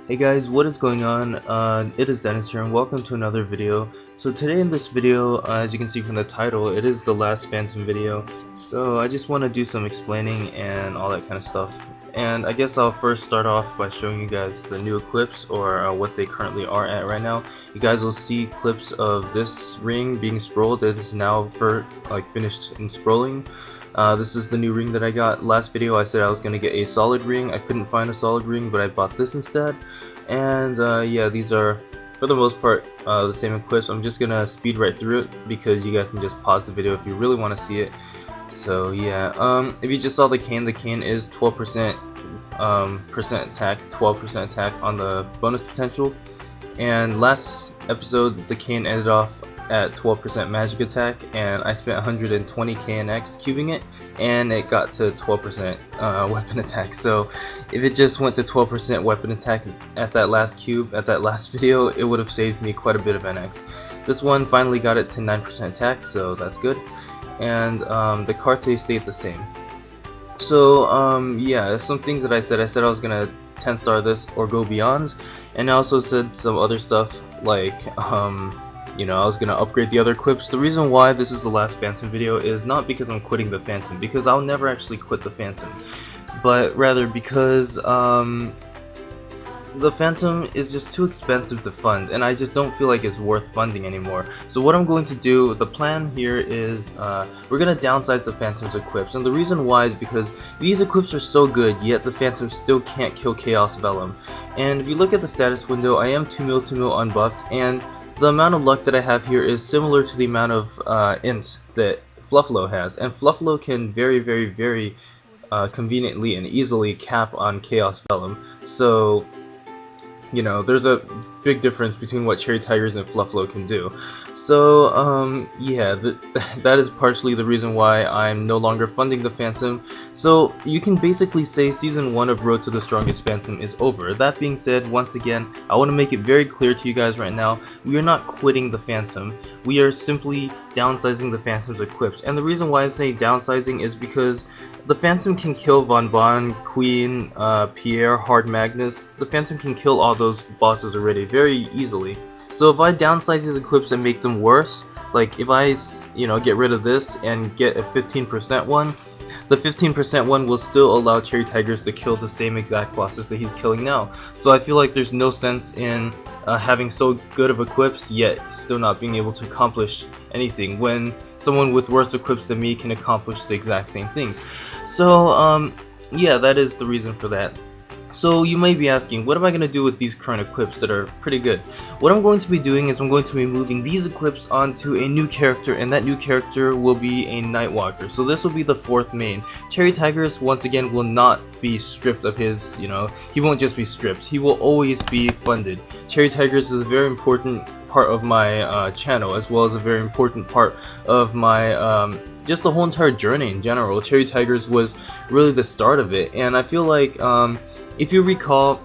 Hey guys, what is going on? It is Dennis here and welcome to another video. So today in this video, as you can see from the title, it is the last Phantom video. So I just want to do some explaining and all that kind of stuff. And I guess I'll first start off by showing you guys the new clips, or what they currently are at right now. You guys will see clips of this ring being scrolled. It is now finished in scrolling. This is the new ring that I got. Last video I said I was going to get a solid ring. I couldn't find a solid ring, but I bought this instead. And yeah, these are for the most part the same equips. I'm just going to speed right through it because you guys can just pause the video if you really want to see it. So yeah, if you just saw the cane is 12% attack, 12% attack on the bonus potential. And last episode the cane ended off at 12% magic attack, and I spent 120 KNX cubing it, and it got to 12% weapon attack. So if it just went to 12% weapon attack at that last cube, at that last video, it would have saved me quite a bit of NX. This one finally got it to 9% attack, so that's good. And the carte stayed the same. So yeah, some things that I said I was gonna 10 star this or go beyond, and I also said some other stuff like you know, I was gonna upgrade the other equips. The reason why this is the last Phantom video is not because I'm quitting the Phantom, because I'll never actually quit the Phantom, but rather because the Phantom is just too expensive to fund, and I just don't feel like it's worth funding anymore. So what I'm going to do, the plan here is we're going to downsize the Phantom's equips, and the reason why is because these equips are so good, yet the Phantom still can't kill Chaos Vellum. And if you look at the status window, I am 2 mil unbuffed, and the amount of luck that I have here is similar to the amount of int that Fluffalo has, and Fluffalo can very conveniently and easily cap on Chaos Vellum. So you know, there's a big difference between what Cherry Tigers and Fluffalo can do. So yeah, that is partially the reason why I'm no longer funding the Phantom. So you can basically say Season 1 of Road to the Strongest Phantom is over. That being said, once again, I want to make it very clear to you guys right now, we are not quitting the Phantom. We are simply downsizing the Phantom's equips. And the reason why I say downsizing is because the Phantom can kill Von Bon, Queen, Pierre, Hard Magnus. The Phantom can kill all those bosses already very easily. So if I downsize these equips and make them worse, like if I, you know, get rid of this and get a 15% one, the 15% one will still allow Cherry Tigers to kill the same exact bosses that he's killing now. So I feel like there's no sense in having so good of equips yet still not being able to accomplish anything when someone with worse equips than me can accomplish the exact same things. So yeah, that is the reason for that. So you may be asking, what am I going to do with these current equips that are pretty good? What I'm going to be doing is I'm going to be moving these equips onto a new character, and that new character will be a Nightwalker. So this will be the 4th main. Cherry Tigers, once again, will not be stripped of his, you know, he won't just be stripped. He will always be funded. Cherry Tigers is a very important part of my channel, as well as a very important part of my just the whole entire journey in general. Cherry Tigers was really the start of it, and I feel like if you recall,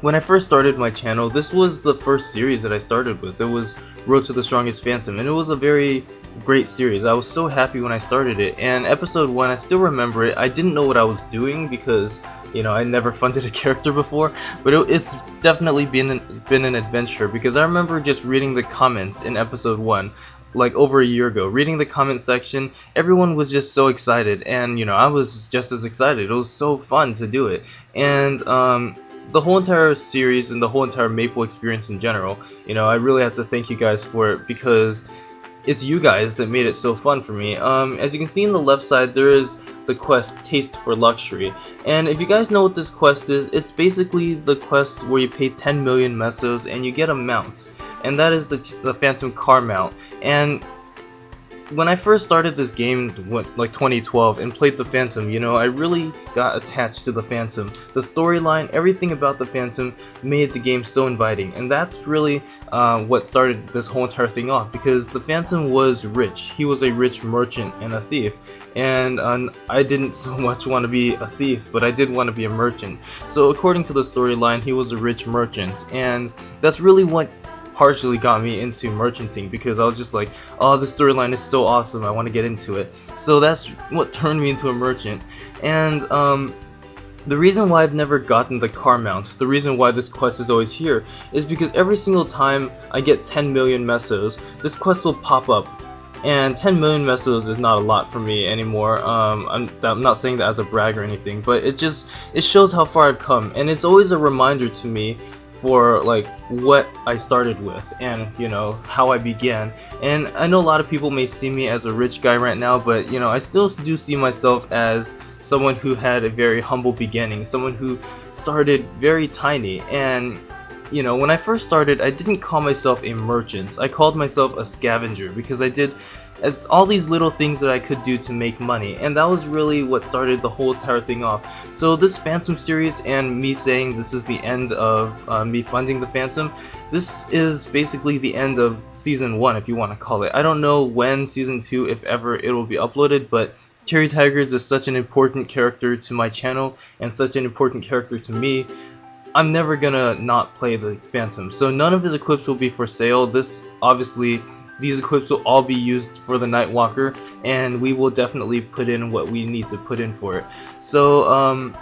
when I first started my channel, this was the first series that I started with. It was Road to the Strongest Phantom, and it was a very great series. I was so happy when I started it, and episode 1, I still remember it. I didn't know what I was doing because, you know, I never funded a character before, but it's definitely been an adventure, because I remember just reading the comments in episode 1 like over a year ago, reading the comment section. Everyone was just so excited, and you know, I was just as excited. It was so fun to do it, and the whole entire series and the whole entire Maple experience in general, you know, I really have to thank you guys for it, because it's you guys that made it so fun for me. As you can see on the left side, there is the quest Taste for Luxury, and if you guys know what this quest is, it's basically the quest where you pay 10 million mesos and you get a mount, and that is the Phantom car mount. And when I first started this game, like 2012, and played the Phantom, you know, I really got attached to the Phantom. The storyline, everything about the Phantom made the game so inviting, and that's really what started this whole entire thing off, because the Phantom was rich. He was a rich merchant and a thief, and I didn't so much want to be a thief, but I did want to be a merchant. So according to the storyline, he was a rich merchant, and that's really what partially got me into merchanting, because I was just like, oh, this storyline is so awesome, I want to get into it. So that's what turned me into a merchant. And The reason why I've never gotten the car mount, the reason why this quest is always here, is because every single time I get 10 million mesos, this quest will pop up. And 10 million mesos is not a lot for me anymore. I'm not saying that as a brag or anything, but it shows how far I've come, and it's always a reminder to me for like what I started with and how I began. And I know a lot of people may see me as a rich guy right now, but I still do see myself as someone who had a very humble beginning, someone who started very tiny. And when I first started, I didn't call myself a merchant. I called myself a scavenger because I did all these little things that I could do to make money, and that was really what started the whole entire thing off. So this Phantom series, and me saying this is the end of me funding the Phantom, this is basically the end of Season 1, if you want to call it. I don't know when Season 2, if ever, it will be uploaded, but Cherry Tigers is such an important character to my channel, and such an important character to me. I'm never gonna not play the Phantom. So none of his equips will be for sale. These equips will all be used for the Nightwalker, and we will definitely put in what we need to put in for it. So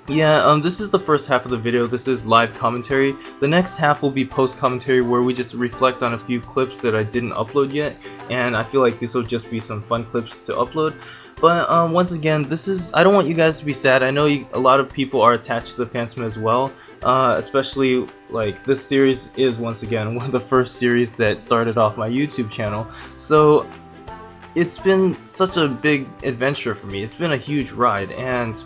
this is the first half of the video. This is live commentary. The next half will be post commentary, where we just reflect on a few clips that I didn't upload yet, and I feel like this will just be some fun clips to upload. But once again, I don't want you guys to be sad. I know a lot of people are attached to the Phantom as well. Especially like this series is once again one of the first series that started off my YouTube channel. So it's been such a big adventure for me. It's been a huge ride, and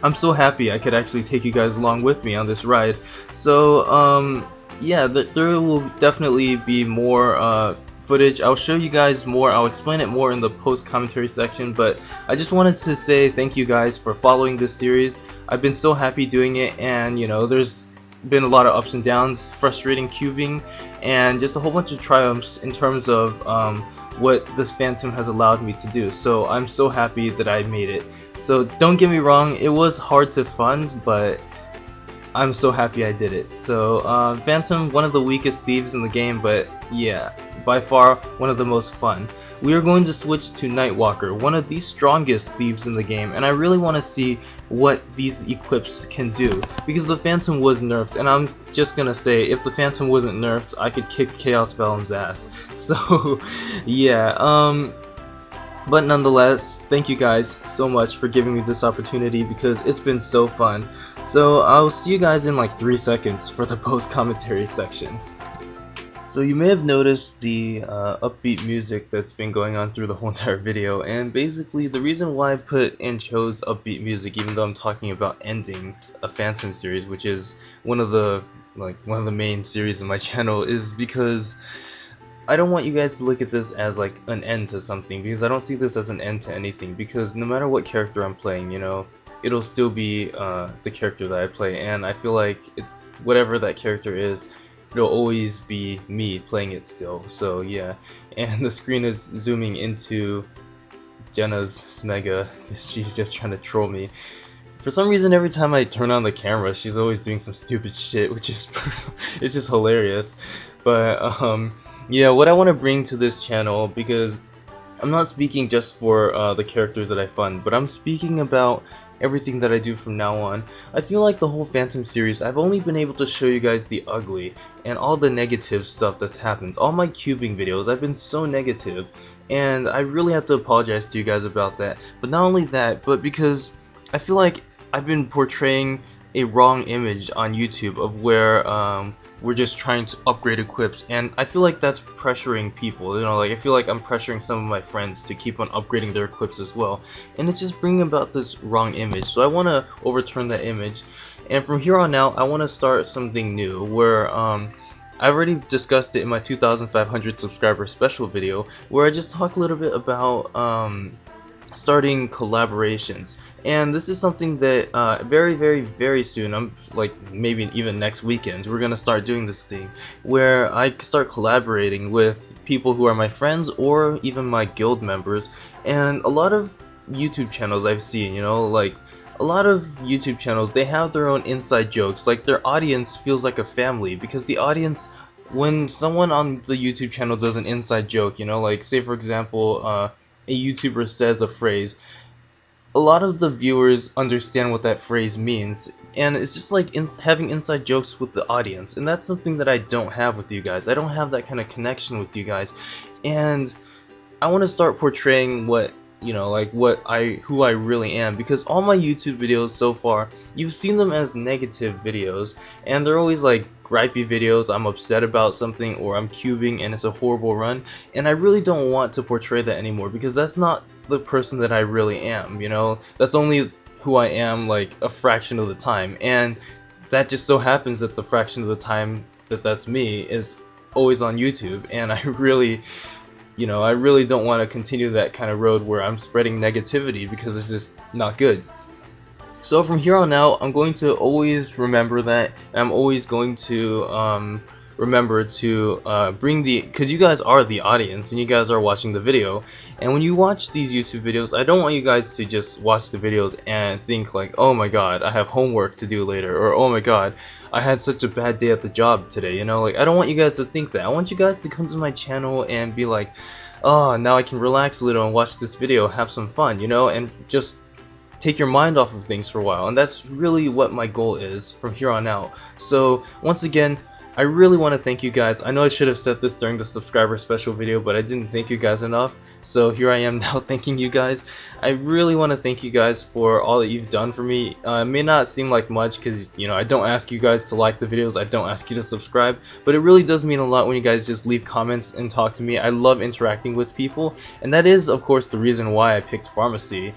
I'm so happy I could actually take you guys along with me on this ride. So yeah, there will definitely be more footage. I'll show you guys more. I'll explain it more in the post commentary section, but I just wanted to say thank you guys for following this series. I've been so happy doing it, and there's been a lot of ups and downs, frustrating cubing, and just a whole bunch of triumphs in terms of what this Phantom has allowed me to do. So I'm so happy that I made it. So don't get me wrong, it was hard to fund, but I'm so happy I did it. So Phantom, one of the weakest thieves in the game, but yeah, by far one of the most fun. We are going to switch to Nightwalker, one of the strongest thieves in the game, and I really want to see what these equips can do, because the Phantom was nerfed, and I'm just gonna say, if the Phantom wasn't nerfed, I could kick Chaos Vellum's ass. So yeah, but nonetheless, thank you guys so much for giving me this opportunity, because it's been so fun. So I'll see you guys in like 3 seconds for the post commentary section. So you may have noticed the upbeat music that's been going on through the whole entire video, and basically the reason why I put and chose upbeat music, even though I'm talking about ending a Phantom series, which is one of the main series of my channel, is because I don't want you guys to look at this as like an end to something, because I don't see this as an end to anything, because no matter what character I'm playing, it'll still be the character that I play, and I feel like whatever that character is, it'll always be me playing it still. So yeah, and the screen is zooming into Jenna's Smega, because she's just trying to troll me. For some reason, every time I turn on the camera, she's always doing some stupid shit, which is it's just hilarious. But yeah, what I want to bring to this channel, because I'm not speaking just for the characters that I fund, but I'm speaking about everything that I do from now on. I feel like the whole Phantom series, I've only been able to show you guys the ugly and all the negative stuff that's happened. All my cubing videos, I've been so negative, and I really have to apologize to you guys about that. But not only that, but because I feel like I've been portraying a wrong image on YouTube of where we're just trying to upgrade equips, and I feel like that's pressuring people. Like I feel like I'm pressuring some of my friends to keep on upgrading their equips as well, and it's just bringing about this wrong image. So I want to overturn that image, and from here on out I want to start something new where I already discussed it in my 2,500 subscriber special video, where I just talk a little bit about starting collaborations. And this is something that very soon, I'm like maybe even next weekend, we're gonna start doing this thing where I start collaborating with people who are my friends or even my guild members. And a lot of YouTube channels I've seen, like a lot of YouTube channels, they have their own inside jokes. Like their audience feels like a family, because the audience, when someone on the YouTube channel does an inside joke, like say for example a YouTuber says a phrase, a lot of the viewers understand what that phrase means, and it's just like having inside jokes with the audience, and that's something that I don't have with you guys. I don't have that kind of connection with you guys, and I want to start portraying what, you know, like who I really am, because all my YouTube videos so far, you've seen them as negative videos, and they're always like gripey videos. I'm upset about something, or I'm cubing and it's a horrible run, and I really don't want to portray that anymore, because that's not the person that I really am, you know. That's only who I am like a fraction of the time, and that just so happens that the fraction of the time that that's me is always on YouTube, and I really, you know, I really don't want to continue that kind of road where I'm spreading negativity, because it's just not good. So from here on out, I'm going to always remember that, and I'm always going to remember to bring because you guys are the audience, and you guys are watching the video, and when you watch these YouTube videos, I don't want you guys to just watch the videos and think like, oh my god, I have homework to do later, or oh my god, I had such a bad day at the job today, you know. Like, I don't want you guys to think that. I want you guys to come to my channel and be like, oh, now I can relax a little and watch this video, have some fun, you know, and just take your mind off of things for a while. And that's really what my goal is from here on out. So once again, I really want to thank you guys. I know I should have said this during the subscriber special video, but I didn't thank you guys enough. So here I am now thanking you guys. I really want to thank you guys for all that you've done for me. It may not seem like much, because, you know, I don't ask you guys to like the videos, I don't ask you to subscribe, but it really does mean a lot when you guys just leave comments and talk to me. I love interacting with people, and that is of course the reason why I picked pharmacy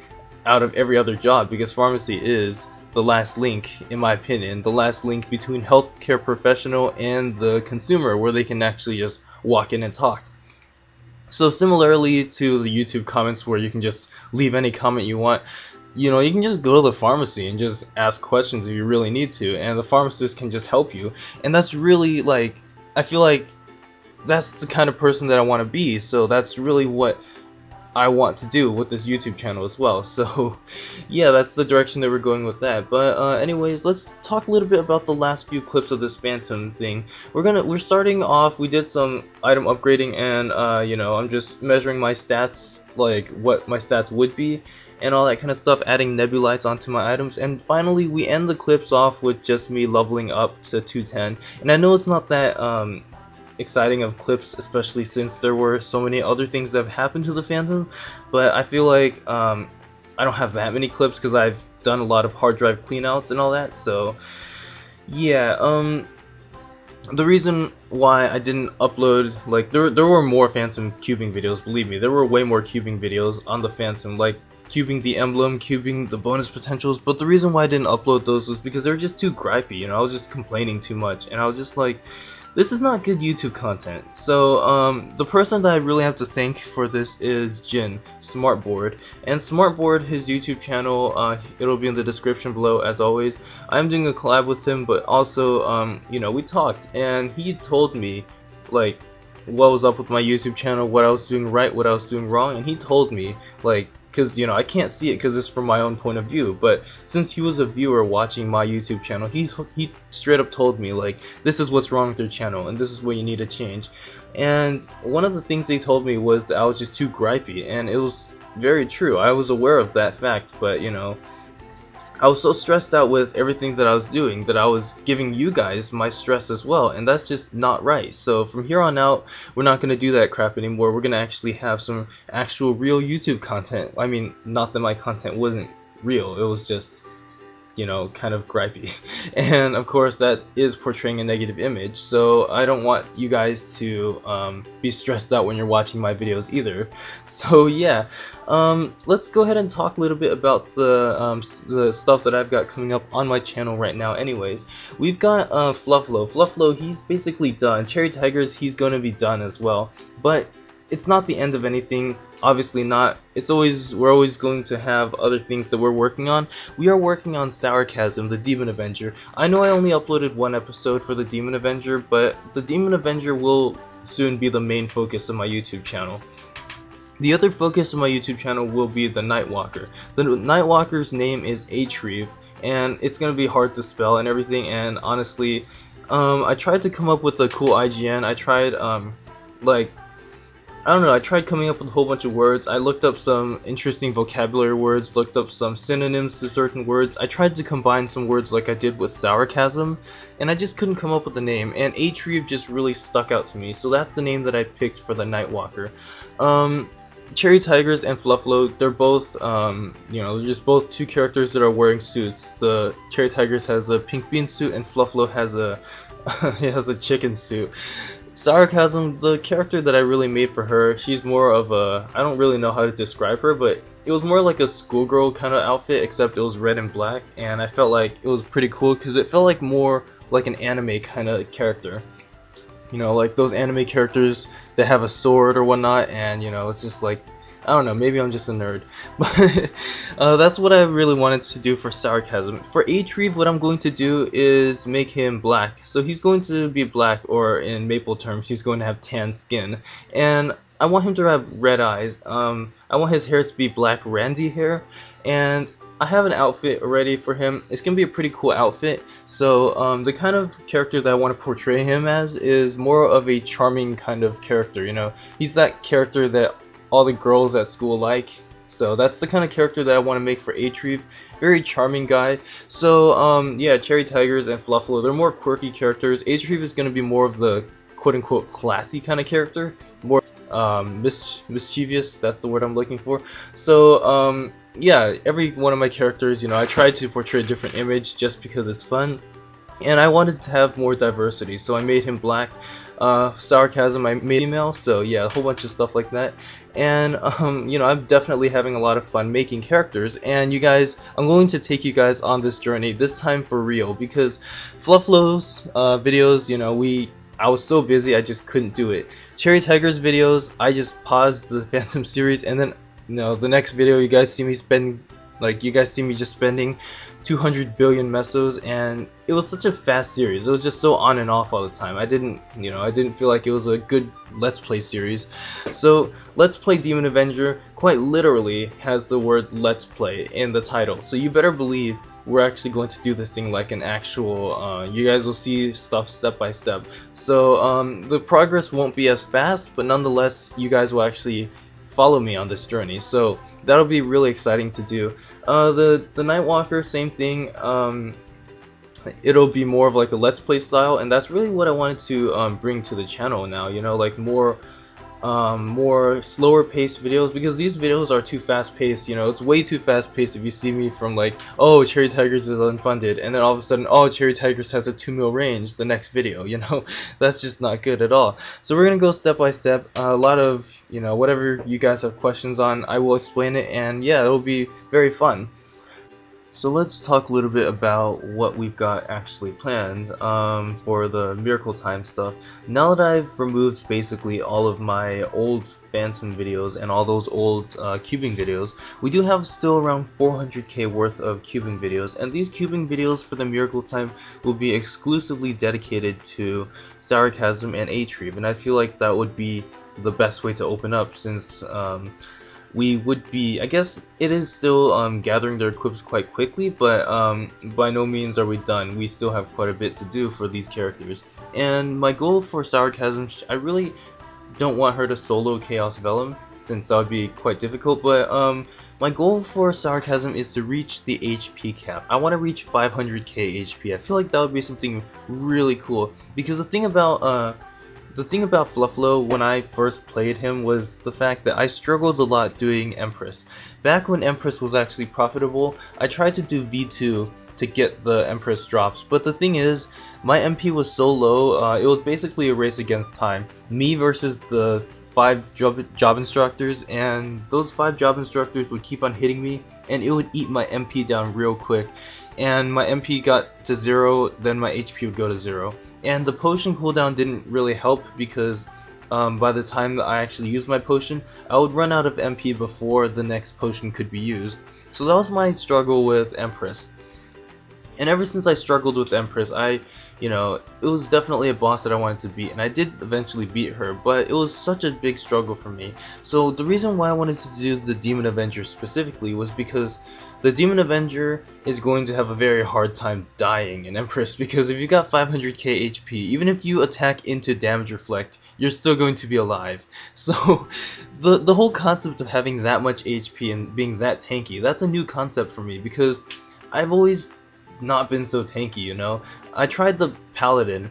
out of every other job, because pharmacy is the last link, in my opinion, the last link between healthcare professional and the consumer, where they can actually just walk in and talk. So similarly to the YouTube comments, where you can just leave any comment you want, you know, you can just go to the pharmacy and just ask questions if you really need to, and the pharmacist can just help you. And that's really, like, I feel like that's the kind of person that I want to be, so that's really what I want to do with this YouTube channel as well. So yeah, that's the direction that we're going with that. But anyways, let's talk a little bit about the last few clips of this phantom thing. We're starting off, we did some item upgrading, and you know, I'm just measuring my stats, like what my stats would be and all that kind of stuff, adding nebulites onto my items, and finally we end the clips off with just me leveling up to 210. And I know it's not that exciting of clips, especially since there were so many other things that have happened to the Phantom, but I feel like I don't have that many clips because I've done a lot of hard drive cleanouts and all that. So yeah, the reason why I didn't upload, like, there were more Phantom cubing videos, believe me, there were way more cubing videos on the Phantom, like cubing the emblem, cubing the bonus potentials, but the reason why I didn't upload those was because they were just too gripey, you know. I was just complaining too much, and I was just like, this is not good YouTube content. So the person that I really have to thank for this is Jin, Smartboard. And Smartboard, his YouTube channel, it'll be in the description below as always. I'm doing a collab with him, but also, you know, we talked, and he told me, like, what was up with my YouTube channel, what I was doing right, what I was doing wrong, and he told me, like, because, you know, I can't see it because it's from my own point of view, but since he was a viewer watching my YouTube channel, he straight up told me, like, this is what's wrong with your channel, and this is what you need to change. And one of the things they told me was that I was just too gripey, and it was very true. I was aware of that fact, but, you know, I was so stressed out with everything that I was doing that I was giving you guys my stress as well, and that's just not right. So from here on out, we're not going to do that crap anymore. We're going to actually have some actual real YouTube content. I mean, not that my content wasn't real, it was just, you know, kind of gripey. And of course that is portraying a negative image, so I don't want you guys to be stressed out when you're watching my videos either. So yeah, let's go ahead and talk a little bit about the stuff that I've got coming up on my channel right now. Anyways, we've got Flufflo, he's basically done. Cherry Tigers, he's going to be done as well, but it's not the end of anything, obviously not. We're always going to have other things that we're working on. We are working on Sourchasm, the Demon Avenger. I know I only uploaded one episode for the Demon Avenger, but the Demon Avenger will soon be the main focus of my YouTube channel. The other focus of my YouTube channel will be the Nightwalker. The Nightwalker's name is Atrieve, and it's gonna be hard to spell and everything, and honestly, I tried to come up with a cool IGN. I tried, like, I don't know, I tried coming up with a whole bunch of words. I looked up some interesting vocabulary words, looked up some synonyms to certain words. I tried to combine some words like I did with sarcasm, and I just couldn't come up with a name, and Atrieve just really stuck out to me, so that's the name that I picked for the Nightwalker. Cherry Tigers and Fluffalo, they're both, you know, they're just both two characters that are wearing suits. The Cherry Tigers has a pink bean suit, and Fluffalo has a, he has a chicken suit. Sarcasm, the character that I really made for her, she's more of a, I don't really know how to describe her, but it was more like a schoolgirl kind of outfit, except it was red and black, and I felt like it was pretty cool because it felt like more like an anime kind of character. You know, like those anime characters that have a sword or whatnot, and you know, it's just like, I don't know, maybe I'm just a nerd. But that's what I really wanted to do for Sarcasm. For Atrieve, what I'm going to do is make him black. So he's going to be black, or in Maple terms, he's going to have tan skin. And I want him to have red eyes. I want his hair to be black Randy hair. And I have an outfit already for him. It's going to be a pretty cool outfit. So the kind of character that I want to portray him as is more of a charming kind of character, you know. He's that character that all the girls at school like. So that's the kind of character that I want to make for Atrieve. Very charming guy. So yeah, Cherry Tigers and Fluffalo, they're more quirky characters. Atrieve is going to be more of the quote-unquote classy kind of character. More mischievous, that's the word I'm looking for. So yeah, every one of my characters, you know, I tried to portray a different image just because it's fun. And I wanted to have more diversity, so I made him black. Sarcasm, I made female, so yeah, a whole bunch of stuff like that. And you know, I'm definitely having a lot of fun making characters, and you guys, I'm going to take you guys on this journey, this time for real, because Fluffalo's videos, you know, I was so busy I just couldn't do it. Cherry Tiger's videos, I just paused the Phantom series, and then, you know, the next video you guys see me spend, like, you guys see me just spending 200 billion mesos, and it was such a fast series. It was just so on and off all the time. I didn't feel like it was a good Let's Play series. So Let's Play Demon Avenger quite literally has the word Let's Play in the title. So you better believe we're actually going to do this thing like an actual, you guys will see stuff step by step. So the progress won't be as fast, but nonetheless you guys will actually follow me on this journey, so that'll be really exciting to do. The Nightwalker, same thing. It'll be more of like a Let's Play style, and that's really what I wanted to bring to the channel now. You know, like more slower paced videos, because these videos are too fast paced. You know, it's way too fast paced if you see me from like, oh, Cherry Tigers is unfunded, and then all of a sudden, oh, Cherry Tigers has a 2 mil range the next video. You know, that's just not good at all. So we're gonna go step by step. A lot of, you know, whatever you guys have questions on, I will explain it, and yeah, it'll be very fun. So let's talk a little bit about what we've got actually planned for the Miracle Time stuff. Now that I've removed basically all of my old Phantom videos and all those old cubing videos, we do have still around 400k worth of cubing videos, and these cubing videos for the Miracle Time will be exclusively dedicated to Sarcasm and Atrieve, and I feel like that would be the best way to open up, since we would be, I guess it is still gathering their equips quite quickly, but by no means are we done. We still have quite a bit to do for these characters. And my goal for Sarcasm, I really don't want her to solo Chaos Vellum, since that would be quite difficult, but my goal for Sarcasm is to reach the HP cap. I want to reach 500k HP. I feel like that would be something really cool, because the thing about Fluffalo when I first played him was the fact that I struggled a lot doing Empress. Back when Empress was actually profitable, I tried to do V2 to get the Empress drops, but the thing is, my MP was so low, it was basically a race against time. Me versus the 5 job instructors, and those 5 job instructors would keep on hitting me, and it would eat my MP down real quick. And my MP got to 0, then my HP would go to 0. And the potion cooldown didn't really help, because by the time that I actually used my potion, I would run out of MP before the next potion could be used. So that was my struggle with Empress. And ever since I struggled with Empress, I you know, it was definitely a boss that I wanted to beat, and I did eventually beat her, but it was such a big struggle for me. So the reason why I wanted to do the Demon Avenger specifically was because the Demon Avenger is going to have a very hard time dying in Empress, because if you got 500k HP, even if you attack into damage reflect, you're still going to be alive. So the whole concept of having that much HP and being that tanky, that's a new concept for me, because I've always not been so tanky, you know. I tried the Paladin,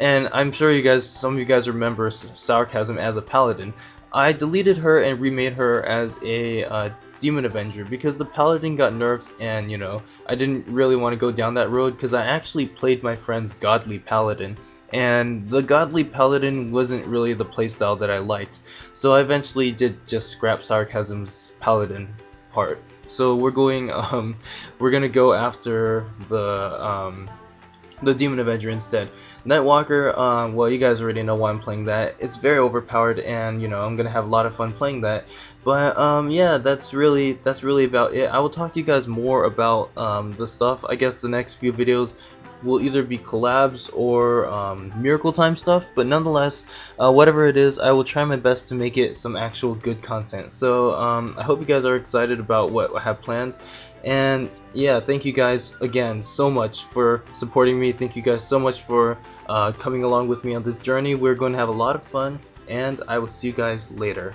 and I'm sure some of you guys remember Sarcasm as a Paladin. I deleted her and remade her as a Demon Avenger because the Paladin got nerfed, and you know, I didn't really want to go down that road because I actually played my friend's Godly Paladin, and the Godly Paladin wasn't really the playstyle that I liked, so I eventually did just scrap Sarcasm's Paladin part. So we're gonna go after the Demon Avenger instead. Nightwalker, well, you guys already know why I'm playing that. It's very overpowered, and you know, I'm gonna have a lot of fun playing that. But yeah, that's really about it. I will talk to you guys more about the stuff. I guess the next few videos will either be collabs or miracle time stuff, but nonetheless, whatever it is, I will try my best to make it some actual good content. So I hope you guys are excited about what I have planned, and yeah, thank you guys again so much for supporting me. Thank you guys so much for coming along with me on this journey. We're going to have a lot of fun, and I will see you guys later.